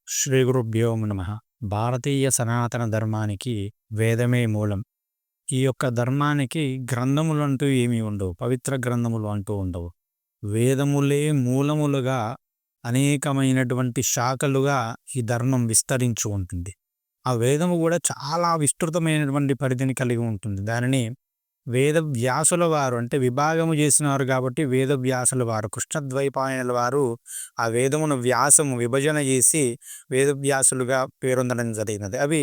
శ్రీ గురుభ్యో నమః. భారతీయ సనాతన ధర్మానికి వేదమే మూలం. ఈ యొక్క ధర్మానికి గ్రంథములంటూ ఏమీ ఉండవు. పవిత్ర గ్రంథములు అంటూ ఉండవు. వేదములే మూలములుగా అనేకమైనటువంటి శాఖలుగా ఈ ధర్మం విస్తరించి ఉంటుంది. ఆ వేదము కూడా చాలా విస్తృతమైనటువంటి పరిధిని కలిగి ఉంటుంది. దానిని వేదవ్యాసుల వారు అంటే విభాగము చేసినారు కాబట్టి వేదవ్యాసుల వారు కృష్ణద్వైపాయనుల వారు ఆ వేదమును వ్యాసము విభజన చేసి వేదవ్యాసులుగా పేరొందడం జరిగినది. అవి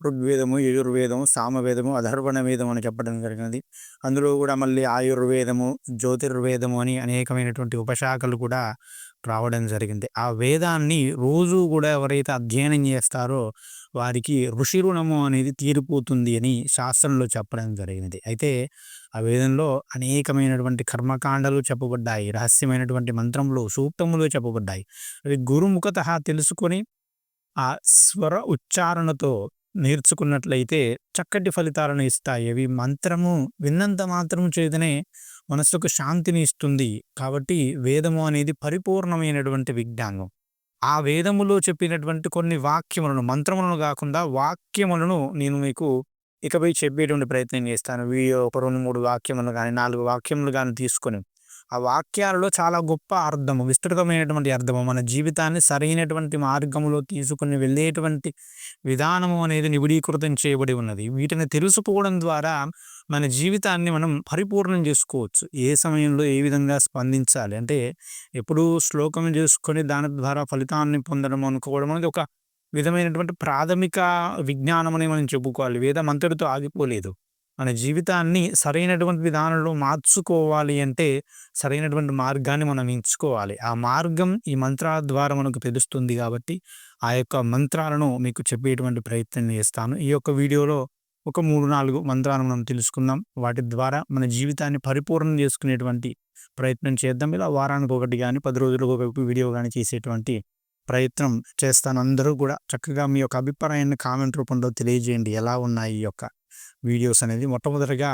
ఋగ్వేదము, యజుర్వేదము, సామవేదము, అధర్వణ వేదం అని చెప్పడం జరిగినది. అందులో కూడా మళ్ళీ ఆయుర్వేదము, జ్యోతిర్వేదము అని అనేకమైనటువంటి ఉపశాఖలు కూడా రావడం జరిగింది. ఆ వేదాన్ని రోజు కూడా ఎవరైతే అధ్యయనం చేస్తారో వారికి ఋషి రుణము అనేది తీరిపోతుంది అని శాస్త్రంలో చెప్పడం జరిగినది. అయితే ఆ వేదంలో అనేకమైనటువంటి కర్మకాండలు చెప్పబడ్డాయి. రహస్యమైనటువంటి మంత్రములు, సూక్తములు చెప్పబడ్డాయి. అవి గురుముఖతః తెలుసుకొని ఆ స్వర ఉచ్చారణతో నేర్చుకున్నట్లయితే చక్కటి ఫలితాలను ఇస్తాయి. అవి మంత్రము విన్నంత మాత్రం చేతనే మనస్సుకు శాంతిని ఇస్తుంది. కాబట్టి వేదము అనేది పరిపూర్ణమైనటువంటి విజ్ఞానం. ఆ వేదములో చెప్పినటువంటి కొన్ని వాక్యములను, మంత్రములను గాకుండా వాక్యములను నేను మీకు ఇకపై చెప్పేటువంటి ప్రయత్నం చేస్తాను. వీడియో ఒక 2, 3 వాక్యములు గాని, 4 వాక్యములు గాని తీసుకొని, ఆ వాక్యాలలో చాలా గొప్ప అర్థము, విస్తృతమైనటువంటి అర్థము, మన జీవితాన్ని సరైనటువంటి మార్గములో తీసుకొని వెళ్ళేటువంటి విధానము అనేది నిబిడీకృతం చేయబడి ఉన్నది. వీటిని తెలుసుకోవడం ద్వారా మన జీవితాన్ని మనం పరిపూర్ణం చేసుకోవచ్చు. ఏ సమయంలో ఏ విధంగా స్పందించాలి అంటే ఎప్పుడూ శ్లోకం చేసుకొని దాని ద్వారా ఫలితాన్ని పొందడం అనుకోవడం అనేది ఒక విధమైనటువంటి ప్రాథమిక విజ్ఞానం అని మనం చెప్పుకోవాలి. వేదం అంతటితో ఆగిపోలేదు. మన జీవితాన్ని సరైనటువంటి విధానంలో మార్చుకోవాలి అంటే సరైనటువంటి మార్గాన్ని మనం ఎంచుకోవాలి. ఆ మార్గం ఈ మంత్రాల ద్వారా మనకు తెలుస్తుంది కాబట్టి ఆ యొక్క మంత్రాలను మీకు చెప్పేటువంటి ప్రయత్నం చేస్తాను. ఈ యొక్క వీడియోలో ఒక 3, 4 మంత్రాలను మనం తెలుసుకుందాం. వాటి ద్వారా మన జీవితాన్ని పరిపూర్ణం చేసుకునేటువంటి ప్రయత్నం చేద్దాం. ఇలా వారానికి ఒకటి గాని, 10 రోజులకు ఒక వీడియో గాని చేసేటువంటి ప్రయత్నం చేస్తాను. అందరూ కూడా చక్కగా మీ యొక్క అభిప్రాయాన్ని కామెంట్ రూపంలో తెలియజేయండి. ఎలా ఉన్నాయి ఈ యొక్క వీడియోస్ అనేది. మొట్టమొదటిగా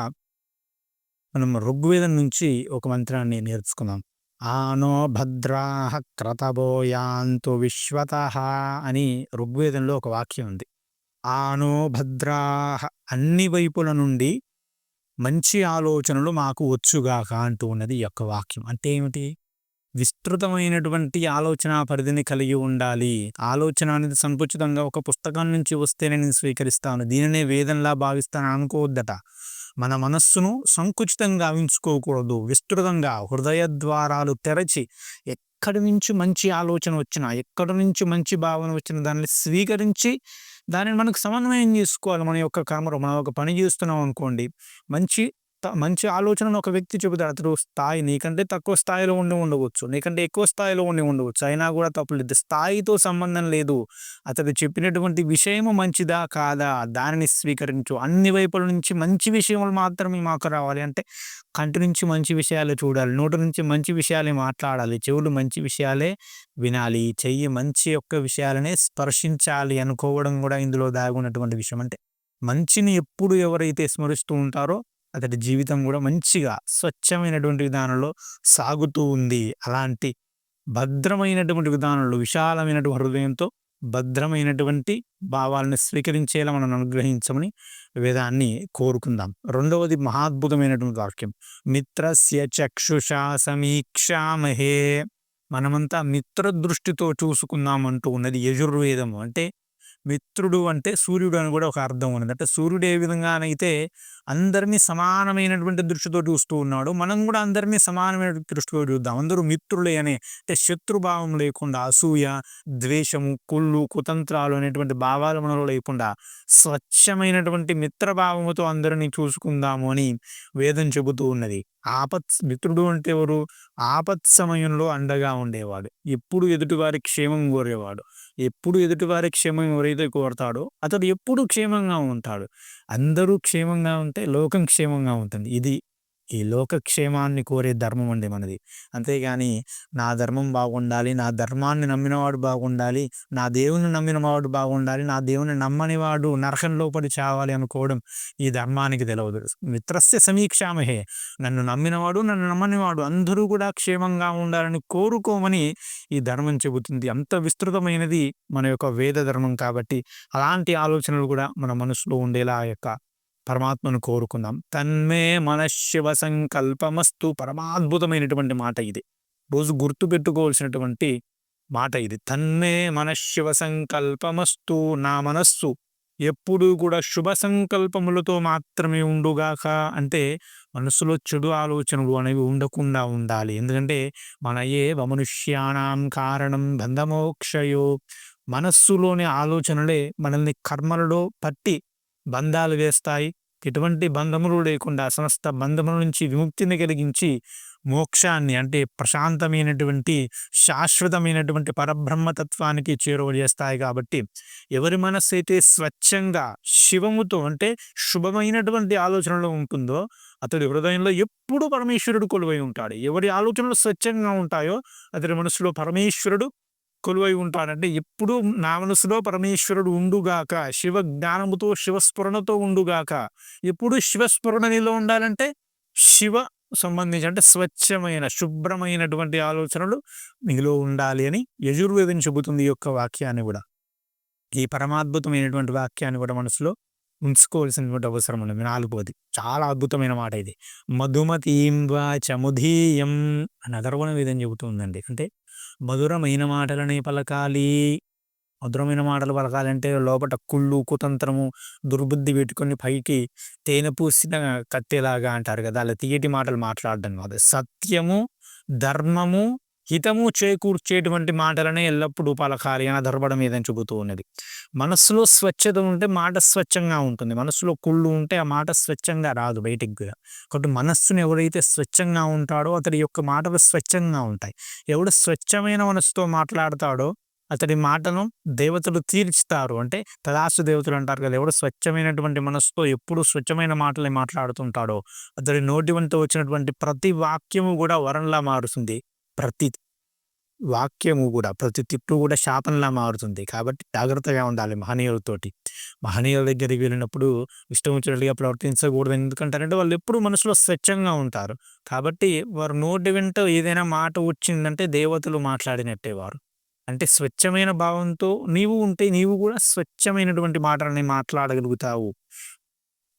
మనం ఋగ్వేదం నుంచి ఒక మంత్రాన్ని నేర్చుకుందాం. ఆనో భద్రాః క్రతవో యాంతు విశ్వతః అని ఋగ్వేదంలో ఒక వాక్యం ఉంది. ఆనో భద్రాః అన్ని వైపుల నుండి మంచి ఆలోచనలు మాకు వచ్చుగాక అంటూ ఉన్నది ఈ యొక్క వాక్యం. అంటే ఏమిటి? విస్తృతమైనటువంటి ఆలోచనా పరిధిని కలిగి ఉండాలి. ఆలోచన అనేది సంకుచితంగా ఒక పుస్తకం నుంచి వస్తేనే నేను స్వీకరిస్తాను, దీనినే వేదంలా భావిస్తాను అనుకోవద్దట. మన మనస్సును సంకుచితంగా గావించుకోకూడదు. విస్తృతంగా హృదయ ద్వారాలు తెరచి ఎక్కడి నుంచి మంచి ఆలోచన వచ్చినా, ఎక్కడి నుంచి మంచి భావన వచ్చినా దాన్ని స్వీకరించి దానిని మనకు సమన్వయం చేసుకోవాలి. మన యొక్క కర్మలో మనం ఒక పని చేస్తున్నాం అనుకోండి, మంచి మంచి ఆలోచనను ఒక వ్యక్తి చెబుతాడు. అతడు స్థాయి నీకంటే తక్కువ స్థాయిలో ఉండి ఉండవచ్చు, నీకంటే ఎక్కువ స్థాయిలో ఉండి ఉండవచ్చు, అయినా కూడా తప్పులేదు. స్థాయితో సంబంధం లేదు. అతడు చెప్పినటువంటి విషయము మంచిదా కాదా దానిని స్వీకరించు. అన్ని వైపుల నుంచి మంచి విషయములు మాత్రమే మాకు రావాలి అంటే కంటి నుంచి మంచి విషయాలే చూడాలి, నోటి నుంచి మంచి విషయాలే మాట్లాడాలి, చెవులు మంచి విషయాలే వినాలి, చెయ్యి మంచి యొక్క విషయాలనే స్పర్శించాలి అనుకోవడం కూడా ఇందులో దాగున్నటువంటి విషయం. అంటే మంచిని ఎప్పుడు ఎవరైతే స్మరిస్తూ ఉంటారో అతడి జీవితం కూడా మంచిగా స్వచ్ఛమైనటువంటి విధానంలో సాగుతూ ఉంది. అలాంటి భద్రమైనటువంటి విధానంలో విశాలమైనటువంటి హృదయంతో భద్రమైనటువంటి భావాలను స్వీకరించేలా మనం అనుగ్రహించమని వేదాన్ని కోరుకుందాం. రెండవది మహాద్భుతమైనటువంటి వాక్యం. మిత్రస్య చక్షుషా సమీక్షామహే. మనమంతా మిత్ర దృష్టితో చూసుకుందాం అంటూ ఉన్నది యజుర్వేదము. అంటే మిత్రుడు అంటే సూర్యుడు అని కూడా ఒక అర్థం ఉన్నది. అంటే సూర్యుడు ఏ విధంగానైతే అందరినీ సమానమైనటువంటి దృష్టితో చూస్తూ ఉన్నాడు, మనం కూడా అందరినీ సమానమైన దృష్టితో చూద్దాం. అందరూ మిత్రులే అనే అంటే శత్రుభావం లేకుండా, అసూయ, ద్వేషము, కుళ్ళు, కుతంత్రాలు అనేటువంటి భావాలు మనలో లేకుండా స్వచ్ఛమైనటువంటి మిత్రభావముతో అందరినీ చూసుకుందాము అని వేదం చెబుతూ ఉన్నది. మిత్రుడు అంటే ఎవరు? ఆపత్ సమయంలో అండగా ఉండేవాడు, ఎప్పుడు ఎదుటివారి క్షేమం కోరేవాడు. ఎప్పుడు ఎదుటివారి క్షేమం ఎవరైతే కోరతాడో అతడు ఎప్పుడు క్షేమంగా ఉంటాడు. అందరూ క్షేమంగా ఉంటే లోకం క్షేమంగా ఉంటుంది. ఇది ఈ లోకక్షేమాన్ని కోరే ధర్మం అండి మనది. అంతేగాని నా ధర్మం బాగుండాలి, నా ధర్మాన్ని నమ్మినవాడు బాగుండాలి, నా దేవుని నమ్మినవాడు బాగుండాలి, నా దేవుని నమ్మనివాడు నరకంలో పడి చావాలి అనుకోవడం ఈ ధర్మానికి తెలవదు. మిత్రస్య సమీక్షామహే, నన్ను నమ్మినవాడు, నన్ను నమ్మనివాడు అందరూ కూడా క్షేమంగా ఉండాలని కోరుకోమని ఈ ధర్మం చెబుతుంది. అంత విస్తృతమైనది మన యొక్క వేద ధర్మం కాబట్టి అలాంటి ఆలోచనలు కూడా మన మనసులో ఉండేలా ఆ యొక్క పరమాత్మను కోరుకుందాం. తన్మే మనఃశివ సంకల్పమస్తు. పరమాద్భుతమైనటువంటి మాట ఇది. రోజు గుర్తుపెట్టుకోవాల్సినటువంటి మాట ఇది. తన్మే మనఃశివ సంకల్పమస్తు. నా మనస్సు ఎప్పుడూ కూడా శుభ సంకల్పములతో మాత్రమే ఉండుగాక. అంటే మనస్సులో చెడు ఆలోచనలు అనేవి ఉండకుండా ఉండాలి. ఎందుకంటే మనయే మనుష్యానాం కారణం బంధమోక్షయో. మనస్సులోని ఆలోచనలే మనల్ని కర్మలలో పట్టి బంధాలు వేస్తాయి. ఎటువంటి బంధములు లేకుండా సమస్త బంధముల నుంచి విముక్తిని కలిగించి మోక్షాన్ని అంటే ప్రశాంతమైనటువంటి శాశ్వతమైనటువంటి పరబ్రహ్మతత్వానికి చేరువజేస్తాయి. కాబట్టి ఎవరి మనస్సు అయితే స్వచ్ఛంగా శివముతో అంటే శుభమైనటువంటి ఆలోచనలో ఉంటుందో అతడి హృదయంలో ఎప్పుడు పరమేశ్వరుడు కొలువై ఉంటాడు. ఎవరి ఆలోచనలు స్వచ్ఛంగా ఉంటాయో అతడి మనసులో పరమేశ్వరుడు కొలువై ఉంటాడంటే ఎప్పుడు నా మనసులో పరమేశ్వరుడు ఉండుగాక, శివ జ్ఞానముతో శివస్ఫురణతో ఉండుగాక. ఎప్పుడు శివస్ఫురణలో ఉండాలంటే శివ సంబంధించి అంటే స్వచ్ఛమైన శుభ్రమైనటువంటి ఆలోచనలు నీలో ఉండాలి అని యజుర్వేదం చెబుతుంది. ఈ యొక్క వాక్యాన్ని కూడా, ఈ పరమాద్భుతమైనటువంటి వాక్యాన్ని కూడా మనసులో ఉంచుకోవాల్సినటువంటి అవసరం ఉంది. 4వది చాలా అద్భుతమైన మాట ఇది. మధుమతీం వాచముధీయం అని అథర్వణ వేదం చెబుతుందండి. అంటే మధురమైన మాటలనే పలకాలి. మధురమైన మాటలు పలకాలంటే లోపట కుళ్ళు కుతంత్రము దుర్బుద్ధి పెట్టుకొని పైకి తేనె పూసిన కత్తెలాగా అంటారు కదా, అలా తీయటి మాటలు మాట్లాడడం కాదు. సత్యము ధర్మము హితము చేకూర్చేటువంటి మాటలనే ఎల్లప్పుడూ పలకాలి అని అధర్వణం ఏదని చెబుతూ ఉన్నది. మనస్సులో స్వచ్ఛత ఉంటే మాట స్వచ్ఛంగా ఉంటుంది. మనస్సులో కుళ్ళు ఉంటే ఆ మాట స్వచ్ఛంగా రాదు బయటికి కూడా. కాబట్టి మనస్సును ఎవరైతే స్వచ్ఛంగా ఉంటాడో అతడి యొక్క మాటలు స్వచ్ఛంగా ఉంటాయి. ఎవడు స్వచ్ఛమైన మనస్సుతో మాట్లాడతాడో అతడి మాటను దేవతలు తీర్చుతారు. అంటే తదాస్తు దేవతలు అంటారు కదా. ఎవడు స్వచ్ఛమైనటువంటి మనస్సుతో ఎప్పుడు స్వచ్ఛమైన మాటలే మాట్లాడుతుంటాడో అతడి నోటి వెంట వచ్చినటువంటి ప్రతి వాక్యము కూడా వరంలా మారుతుంది. ప్రతి వాక్యము కూడా ప్రతి తిట్టు కూడా శాపంలా మారుతుంది. కాబట్టి జాగ్రత్తగా ఉండాలి మహనీయులతోటి. మహనీయుల దగ్గరికి వెళ్ళినప్పుడు ఇష్టం వచ్చినట్టుగా ప్రవర్తించకూడదు. ఎందుకంటారంటే వాళ్ళు ఎప్పుడు మనసులో స్వచ్ఛంగా ఉంటారు. కాబట్టి వారు నోటి వెంట ఏదైనా మాట వచ్చిందంటే దేవతలు మాట్లాడినట్టే వారు. అంటే స్వచ్ఛమైన భావంతో నీవు ఉంటే నీవు కూడా స్వచ్ఛమైనటువంటి మాటలని మాట్లాడగలుగుతావు.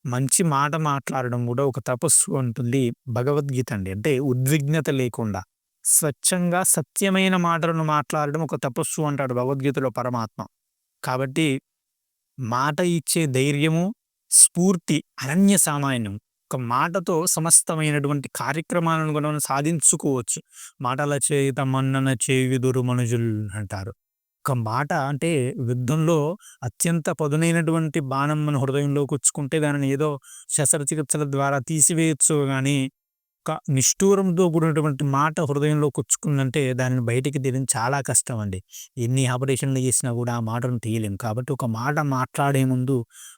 మంచి మాట మాట్లాడడం కూడా ఒక తపస్సు అంటుంది భగవద్గీత అండి. అంటే ఉద్విగ్నత లేకుండా స్వచ్ఛంగా సత్యమైన మాటలను మాట్లాడడం ఒక తపస్సు అంటాడు భగవద్గీతలో పరమాత్మ. కాబట్టి మాట ఇచ్చే ధైర్యము స్ఫూర్తి అనన్య సామాన్యం. ఒక మాటతో సమస్తమైనటువంటి కార్యక్రమాలను కూడా మనం సాధించుకోవచ్చు. మాటల చేత మన్నన చేయుదురు మనుజుల్ అంటారు. ఒక మాట అంటే యుద్ధంలో అత్యంత పదునైనటువంటి బాణం మన హృదయంలో కూర్చుకుంటే దానిని ఏదో శస్త్రచికిత్సల ద్వారా తీసివేయచ్చు. కానీ ఒక నిష్ఠూరంతో కూడినటువంటి మాట హృదయంలో కూర్చుకుందంటే దానిని బయటికి తీయడం చాలా కష్టం అండి. ఎన్ని ఆపరేషన్లు చేసినా కూడా ఆ మాటను తీయలేం. కాబట్టి ఒక మాట మాట్లాడే ముందు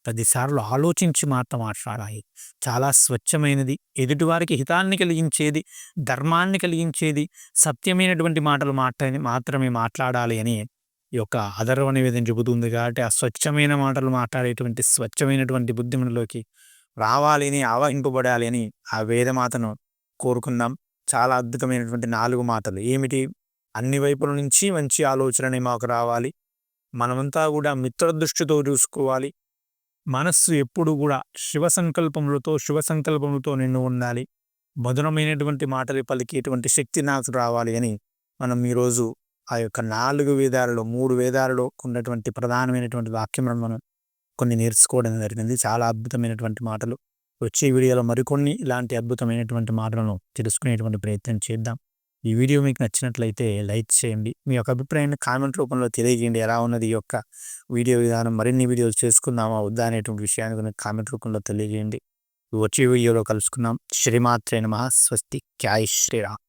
10 సార్లు ఆలోచించి మాట మాట్లాడాలి. చాలా స్వచ్ఛమైనది, ఎదుటివారికి హితాన్ని కలిగించేది, ధర్మాన్ని కలిగించేది, సత్యమైనటువంటి మాటలు మాత్రమే మాట్లాడాలి అని ఈ యొక్క అథర్వణ వేదం చెబుతుంది. కాబట్టి ఆ స్వచ్ఛమైన మాటలు మాట్లాడేటువంటి స్వచ్ఛమైనటువంటి బుద్ధి మనలోకి రావాలి అని ఆవహింపబడాలి అని ఆ వేదమాతను కోరుకుందాం. చాలా అద్భుతమైనటువంటి 4 మాటలు ఏమిటి? అన్ని వైపుల నుంచి మంచి ఆలోచనని మాకు రావాలి. మనమంతా కూడా మిత్రదృష్టితో చూసుకోవాలి. మనస్సు ఎప్పుడు కూడా శివ సంకల్పములతో నిన్ను ఉండాలి. మధురమైనటువంటి మాటలు పలికేటువంటి శక్తి నాకు రావాలి అని మనం ఈరోజు ఆ యొక్క 4 వేదాలలో 3 వేదాలలో ఉన్నటువంటి ప్రధానమైనటువంటి వాక్యములను మనం కొన్ని నేర్చుకోవడం జరిగింది. చాలా అద్భుతమైనటువంటి మాటలు. వచ్చే వీడియోలో మరికొన్ని ఇలాంటి అద్భుతమైనటువంటి మాటలను తెలుసుకునేటువంటి ప్రయత్నం చేద్దాం. ఈ వీడియో మీకు నచ్చినట్లయితే లైక్ చేయండి. మీ యొక్క అభిప్రాయాన్ని కామెంట్ రూపంలో తెలియజేయండి. ఎలా ఉన్నది ఈ యొక్క వీడియో విధానం, మరిన్ని వీడియోలు చేసుకుందామా వద్దా అనేటువంటి విషయాన్ని కూడా కామెంట్ రూపంలో తెలియజేయండి. వచ్చే వీడియోలో కలుసుకుందాం. శ్రీమాత్రే నమః. స్వస్తి. జై శ్రీరామ్.